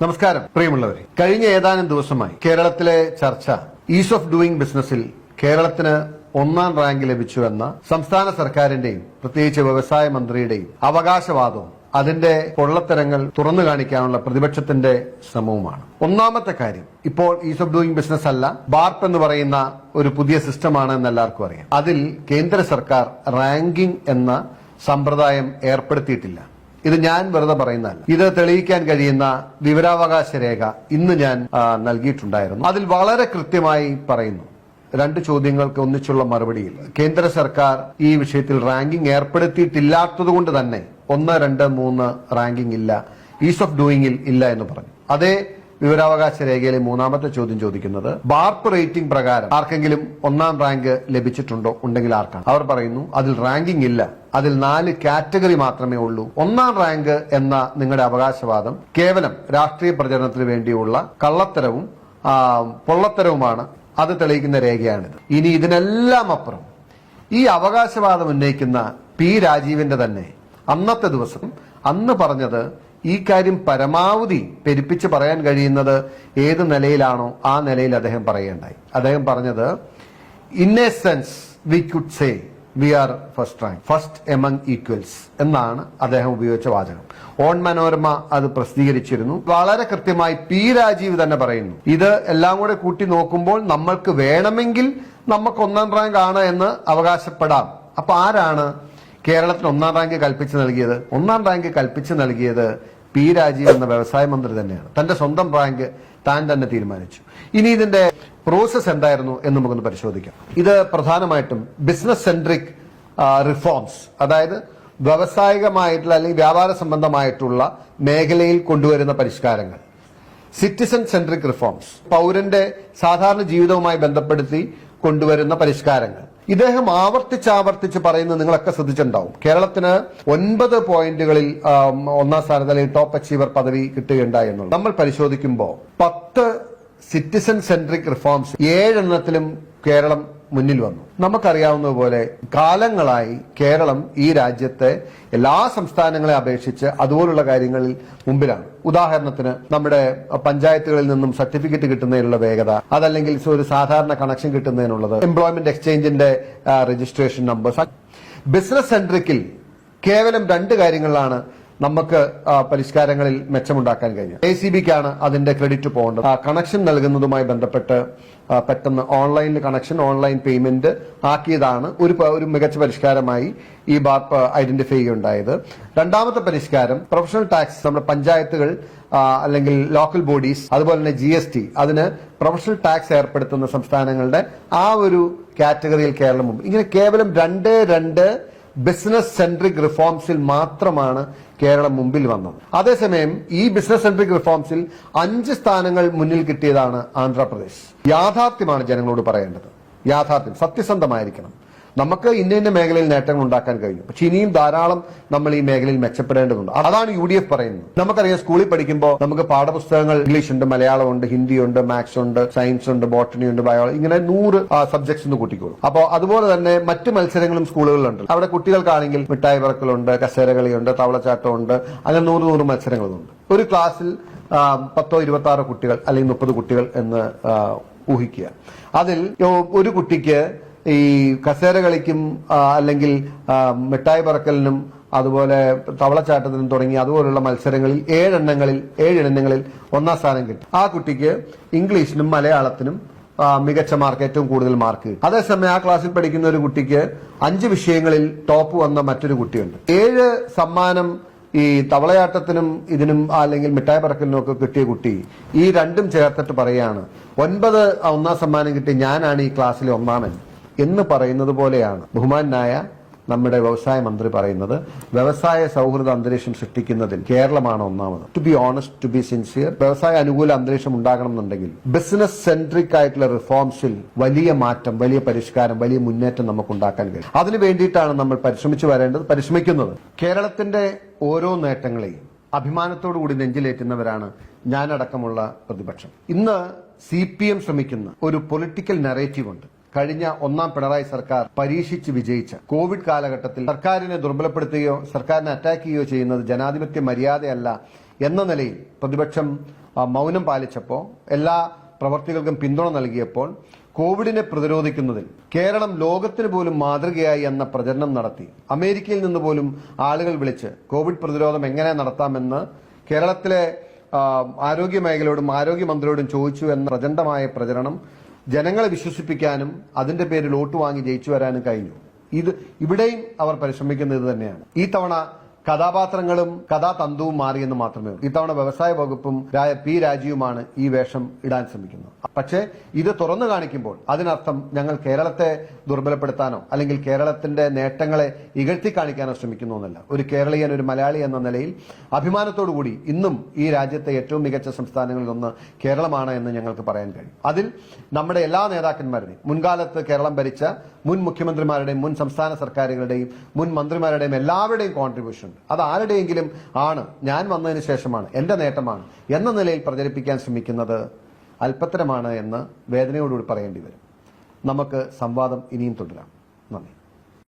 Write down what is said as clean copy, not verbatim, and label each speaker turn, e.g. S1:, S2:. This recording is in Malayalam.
S1: നമസ്കാരം പ്രിയമുള്ളവരെ, കഴിഞ്ഞ ഏതാനും ദിവസമായി കേരളത്തിലെ ചർച്ച ഈസ് ഓഫ് ഡൂയിങ് ബിസിനസിൽ കേരളത്തിന് ഒന്നാം റാങ്ക് ലഭിച്ചു എന്ന സംസ്ഥാന സർക്കാരിന്റെയും പ്രത്യേകിച്ച് വ്യവസായ മന്ത്രിയുടെയും അവകാശവാദവും അതിന്റെ പൊള്ളത്തരങ്ങൾ തുറന്നു കാണിക്കാനുള്ള പ്രതിപക്ഷത്തിന്റെ ശ്രമവുമാണ്. ഒന്നാമത്തെ കാര്യം, ഇപ്പോൾ ഈസ് ഓഫ് ഡൂയിങ് ബിസിനസ് അല്ല, ബാർപ്പ് എന്ന് പറയുന്ന ഒരു പുതിയ സിസ്റ്റമാണ് എന്ന് എല്ലാവർക്കും അറിയാം. അതിൽ കേന്ദ്ര സർക്കാർ റാങ്കിംഗ് എന്ന സമ്പ്രദായം ഏർപ്പെടുത്തിയിട്ടില്ല. ഇത് ഞാൻ വെറുതെ പറയുന്നതല്ല. ഇത് തെളിയിക്കാൻ കഴിയുന്ന വിവരാവകാശ രേഖ ഇന്ന് ഞാൻ നൽകിയിട്ടുണ്ടായിരുന്നു. അതിൽ വളരെ കൃത്യമായി പറയുന്നു, 2 ചോദ്യങ്ങൾക്ക് ഒന്നിച്ചുള്ള മറുപടിയിൽ കേന്ദ്ര സർക്കാർ ഈ വിഷയത്തിൽ റാങ്കിംഗ് ഏർപ്പെടുത്തിയിട്ടില്ലാത്തതുകൊണ്ട് തന്നെ 1, 2, 3 റാങ്കിംഗ് ഇല്ല, ഈസ് ഓഫ് ഡൂയിങ്ങിൽ ഇല്ല എന്ന് പറഞ്ഞു. അതേ വിവരാവകാശ രേഖയിലെ 3ാമത്തെ ചോദ്യം ചോദിക്കുന്നത് ബാർപ്പ് റേറ്റിംഗ് പ്രകാരം ആർക്കെങ്കിലും 1ാം റാങ്ക് ലഭിച്ചിട്ടുണ്ടോ, ഉണ്ടെങ്കിൽ ആർക്കാണ്? അവർ പറയുന്നു അതിൽ റാങ്കിംഗ് ഇല്ല, അതിൽ 4 കാറ്റഗറി മാത്രമേ ഉള്ളൂ. 1ാം റാങ്ക് എന്ന നിങ്ങളുടെ അവകാശവാദം കേവലം രാഷ്ട്രീയ പ്രചരണത്തിന് വേണ്ടിയുള്ള കള്ളത്തരവും പൊള്ളത്തരവുമാണ്. അത് തെളിയിക്കുന്ന രേഖയാണിത്. ഇനി ഇതിനെല്ലാം അപ്പുറം ഈ അവകാശവാദം ഉന്നയിക്കുന്ന പി രാജീവിന്റെ തന്നെ അന്നത്തെ ദിവസം അന്ന് പറഞ്ഞത്, ഈ കാര്യം പരമാവധി പെരുപ്പിച്ച് പറയാൻ കഴിയുന്നത് ഏത് നിലയിലാണോ ആ നിലയിൽ അദ്ദേഹം പറയേണ്ടായി. അദ്ദേഹം പറഞ്ഞത്, in a sense we could say we are first rank, first among equals എന്നാണ് അദ്ദേഹം ഉപയോഗിച്ച വാചകം. ഓൺ മനോരമ അത് പ്രസിദ്ധീകരിച്ചിരുന്നു. വളരെ കൃത്യമായി പി രാജീവ് തന്നെ പറയുന്നു, ഇത് എല്ലാം കൂടെ കൂട്ടി നോക്കുമ്പോൾ നമ്മൾക്ക് വേണമെങ്കിൽ നമുക്ക് 1ാം റാങ്ക് ആണ് എന്ന് അവകാശപ്പെടാം. അപ്പൊ ആരാണ് കേരളത്തിന് 1ാം റാങ്ക് കൽപ്പിച്ച് നൽകിയത്? 1ാം റാങ്ക് കൽപ്പിച്ച് നൽകിയത് പി രാജീവ് എന്ന വ്യവസായ മന്ത്രി തന്നെയാണ്. തന്റെ സ്വന്തം റാങ്ക് താൻ തന്നെ തീരുമാനിച്ചു. ഇനി ഇതിന്റെ പ്രോസസ് എന്തായിരുന്നു എന്ന് നമുക്കൊന്ന് പരിശോധിക്കാം. ഇത് പ്രധാനമായിട്ടും ബിസിനസ് സെൻട്രിക് റിഫോംസ്, അതായത് വ്യവസായികമായിട്ടുള്ള അല്ലെങ്കിൽ വ്യാപാര സംബന്ധമായിട്ടുള്ള മേഖലയിൽ കൊണ്ടുവരുന്ന പരിഷ്കാരങ്ങൾ, സിറ്റിസൺ സെൻട്രിക് റിഫോംസ്, പൗരന്റെ സാധാരണ ജീവിതവുമായി ബന്ധപ്പെടുത്തി കൊണ്ടുവരുന്ന പരിഷ്കാരങ്ങൾ. ഇദ്ദേഹം ആവർത്തിച്ച് പറയുന്നത് നിങ്ങളൊക്കെ ശ്രദ്ധിച്ചിട്ടുണ്ടാവും. കേരളത്തിന് 9 പോയിന്റുകളിൽ 1ാം സ്ഥാനത്ത് അല്ലെങ്കിൽ ടോപ്പ് അച്ചീവർ പദവി കിട്ടുകയുണ്ടായി എന്നുള്ളത് നമ്മൾ പരിശോധിക്കുമ്പോൾ 10 സിറ്റിസൺ സെൻട്രിക് റിഫോംസ് 7 എണ്ണത്തിലും കേരളം മുന്നിൽ വന്നു. നമുക്കറിയാവുന്നതുപോലെ കാലങ്ങളായി കേരളം ഈ രാജ്യത്തെ എല്ലാ സംസ്ഥാനങ്ങളെ അപേക്ഷിച്ച് അതുപോലുള്ള കാര്യങ്ങളിൽ മുമ്പിലാണ്. ഉദാഹരണത്തിന് നമ്മുടെ പഞ്ചായത്തുകളിൽ നിന്നും സർട്ടിഫിക്കറ്റ് കിട്ടുന്നതിനുള്ള വേഗത, അതല്ലെങ്കിൽ ഒരു സാധാരണ കണക്ഷൻ കിട്ടുന്നതിനുള്ളത്, എംപ്ലോയ്മെന്റ് എക്സ്ചേഞ്ചിന്റെ രജിസ്ട്രേഷൻ നമ്പർ. ബിസിനസ് സെൻട്രിക്കിൽ കേവലം 2 കാര്യങ്ങളിലാണ് നമുക്ക് പരിഷ്കാരങ്ങളിൽ മെച്ചമുണ്ടാക്കാൻ കഴിഞ്ഞു. ACBക്കാണ് അതിന്റെ ക്രെഡിറ്റ് പോകേണ്ടത്. കണക്ഷൻ നൽകുന്നതുമായി ബന്ധപ്പെട്ട് പെട്ടെന്ന് ഓൺലൈനിൽ കണക്ഷൻ, ഓൺലൈൻ പേയ്മെന്റ് ആക്കിയതാണ് ഒരു മികച്ച പരിഷ്കാരമായി ഈ ബാർപ്പ് ഐഡന്റിഫൈ ചെയ്യുകയുണ്ടായത്. 2ാമത്തെ പരിഷ്കാരം പ്രൊഫഷണൽ ടാക്സ്, നമ്മുടെ പഞ്ചായത്തുകൾ അല്ലെങ്കിൽ ലോക്കൽ ബോഡീസ്, അതുപോലെ തന്നെ GST, അതിന് പ്രൊഫഷണൽ ടാക്സ് ഏർപ്പെടുത്തുന്ന സംസ്ഥാനങ്ങളുടെ ആ ഒരു കാറ്റഗറിയിൽ കേരളം മുമ്പ്. ഇങ്ങനെ കേവലം 2 ബിസിനസ് സെൻട്രിക് റിഫോംസിൽ മാത്രമാണ് കേരളം മുമ്പിൽ വന്നത്. അതേസമയം ഈ ബിസിനസ് സെൻട്രിക് റിഫോംസിൽ 5 സ്ഥാനങ്ങൾ മുന്നിൽ കിട്ടിയതാണ് ആന്ധ്രാപ്രദേശ്. യാഥാർത്ഥ്യമാണ് ജനങ്ങളോട് പറയേണ്ടത്. യാഥാർത്ഥ്യം, സത്യസന്ധമായിരിക്കണം. നമുക്ക് ഇന്ന മേഖലയിൽ നേട്ടങ്ങൾ ഉണ്ടാക്കാൻ കഴിഞ്ഞു, പക്ഷെ ഇനിയും ധാരാളം നമ്മൾ ഈ മേഖലയിൽ മെച്ചപ്പെടേണ്ടതുണ്ട്. അതാണ് UDF പറയുന്നത്. നമുക്കറിയാം, സ്കൂളിൽ പഠിക്കുമ്പോൾ നമുക്ക് പാഠപുസ്തകങ്ങൾ ഇംഗ്ലീഷ് ഉണ്ട്, മലയാളം ഉണ്ട്, ഹിന്ദി ഉണ്ട്, മാത്സ് ഉണ്ട്, സയൻസ് ഉണ്ട്, ബോട്ടണി ഉണ്ട്, ബയോളജി, ഇങ്ങനെ 100 സബ്ജക്ട്സ് ഒന്ന് കൂട്ടിക്കോളും. അപ്പോൾ അതുപോലെ തന്നെ മറ്റ് മത്സരങ്ങളും സ്കൂളുകളിലുണ്ട്. അവിടെ കുട്ടികൾക്കാണെങ്കിൽ മിഠായി പറക്കലുണ്ട്, കസേരകളിയുണ്ട്, തവളച്ചാട്ടമുണ്ട്, അങ്ങനെ 100 മത്സരങ്ങളുണ്ട്. ഒരു ക്ലാസ്സിൽ 10 26 കുട്ടികൾ അല്ലെങ്കിൽ 30 കുട്ടികൾ എന്ന് ഊഹിക്കുക. അതിൽ ഒരു കുട്ടിക്ക് ഈ കസേര കളിക്കും അല്ലെങ്കിൽ മിഠായി പറക്കലിനും അതുപോലെ തവളച്ചാട്ടത്തിനും തുടങ്ങി അതുപോലുള്ള മത്സരങ്ങളിൽ 7 ഇനങ്ങളിൽ 1ാം സ്ഥാനം കിട്ടി. ആ കുട്ടിക്ക് ഇംഗ്ലീഷിനും മലയാളത്തിനും മികച്ച മാർക്ക്, ഏറ്റവും കൂടുതൽ മാർക്ക് കിട്ടി. അതേസമയം ആ ക്ലാസ്സിൽ പഠിക്കുന്ന ഒരു കുട്ടിക്ക് 5 വിഷയങ്ങളിൽ ടോപ്പ് വന്ന മറ്റൊരു കുട്ടിയുണ്ട്. 7 സമ്മാനം ഈ തവളയാട്ടത്തിനും ഇതിനും അല്ലെങ്കിൽ മിഠായി പറക്കലിനും ഒക്കെ കിട്ടിയ കുട്ടി ഈ 2ഉം ചേർത്തിട്ട് പറയാണ്, 9 1ാം സമ്മാനം കിട്ടി, ഞാനാണ് ഈ ക്ലാസ്സിലെ 1ാമൻ എന്ന് പറയുന്നത് പോലെയാണ് ബഹുമാനായ നമ്മുടെ വ്യവസായ മന്ത്രി പറയുന്നത്. വ്യവസായ സൗഹൃദ അന്തരീക്ഷം സൃഷ്ടിക്കുന്നതിൽ കേരളമാണ് 1ാമത്. To be honest, to be sincere, വ്യവസായ അനുകൂല അന്തരീക്ഷം ഉണ്ടാകണമെന്നുണ്ടെങ്കിൽ ബിസിനസ് സെൻട്രിക് ആയിട്ടുള്ള റിഫോംസിൽ വലിയ മാറ്റം, വലിയ പരിഷ്കാരം, വലിയ മുന്നേറ്റം നമുക്ക് ഉണ്ടാക്കാൻ കഴിയും. അതിനു വേണ്ടിയിട്ടാണ് നമ്മൾ പരിശ്രമിക്കുന്നത്. കേരളത്തിന്റെ ഓരോ നേട്ടങ്ങളെയും അഭിമാനത്തോടു കൂടി നെഞ്ചിലേറ്റുന്നവരാണ് ഞാനടക്കമുള്ള പ്രതിപക്ഷം. ഇന്ന് CPM ശ്രമിക്കുന്ന ഒരു പൊളിറ്റിക്കൽ നറേറ്റീവ് ഉണ്ട്. കഴിഞ്ഞ 1ാം പിണറായി സർക്കാർ പരീക്ഷിച്ച് വിജയിച്ച കോവിഡ് കാലഘട്ടത്തിൽ സർക്കാരിനെ ദുർബലപ്പെടുത്തുകയോ സർക്കാരിനെ അറ്റാക്ക് ചെയ്യുകയോ ചെയ്യുന്നത് ജനാധിപത്യ മര്യാദയല്ല എന്ന നിലയിൽ പ്രതിപക്ഷം മൗനം പാലിച്ചപ്പോൾ, എല്ലാ പ്രവർത്തികൾക്കും പിന്തുണ നൽകിയപ്പോൾ കോവിഡിനെ പ്രതിരോധിക്കുന്നതിൽ കേരളം ലോകത്തിന് പോലും മാതൃകയായി എന്ന പ്രചരണം നടത്തി. അമേരിക്കയിൽ നിന്ന് പോലും ആളുകൾ വിളിച്ച് കോവിഡ് പ്രതിരോധം എങ്ങനെ നടത്താമെന്ന് കേരളത്തിലെ ആരോഗ്യ മേഖലയോടും ആരോഗ്യമന്ത്രിയോടും ചോദിച്ചു എന്ന പ്രചണ്ഡമായ പ്രചരണം ജനങ്ങളെ വിശ്വസിപ്പിക്കാനും അതിന്റെ പേരിൽ വോട്ട് വാങ്ങി ജയിച്ചു വരാനും കഴിഞ്ഞു. ഇവിടെയും അവർ പരിശ്രമിക്കുന്നത് ഇത് തന്നെയാണ്. ഈ തവണ കഥാപാത്രങ്ങളും കഥാതന്തുവും മാറിയെന്ന് മാത്രമേ ഉള്ളൂ. ഇത്തവണ വ്യവസായ വകുപ്പും പി രാജീവുമാണ് ഈ വേഷം ഇടാൻ ശ്രമിക്കുന്നത്. പക്ഷേ ഇത് തുറന്നു കാണിക്കുമ്പോൾ അതിനർത്ഥം ഞങ്ങൾ കേരളത്തെ ദുർബലപ്പെടുത്താനോ അല്ലെങ്കിൽ കേരളത്തിന്റെ നേട്ടങ്ങളെ ഇകഴ്ത്തി കാണിക്കാനോ ശ്രമിക്കുന്നു എന്നല്ല. ഒരു കേരളീയൻ, ഒരു മലയാളി എന്ന നിലയിൽ അഭിമാനത്തോടുകൂടി ഇന്നും ഈ രാജ്യത്തെ ഏറ്റവും മികച്ച സംസ്ഥാനങ്ങളിലൊന്ന് കേരളമാണ് എന്ന് ഞങ്ങൾക്ക് പറയാൻ കഴിയും. അതിൽ നമ്മുടെ എല്ലാ നേതാക്കന്മാരുടെയും, മുൻകാലത്ത് കേരളം ഭരിച്ച മുൻ മുഖ്യമന്ത്രിമാരുടെയും മുൻ സംസ്ഥാന സർക്കാരുകളുടെയും മുൻ മന്ത്രിമാരുടെയും എല്ലാവരുടെയും കോൺട്രിബ്യൂഷൻ, അത് ആരുടെയെങ്കിലും ആണ്, ഞാൻ വന്നതിന് ശേഷമാണ്, എന്റെ നേട്ടമാണ് എന്ന നിലയിൽ പ്രചരിപ്പിക്കാൻ ശ്രമിക്കുന്നത് അല്പത്തരമാണ് എന്ന് വേദനയോടുകൂടി പറയേണ്ടി വരും. നമുക്ക് സംവാദം ഇനിയും തുടരാം. നന്ദി.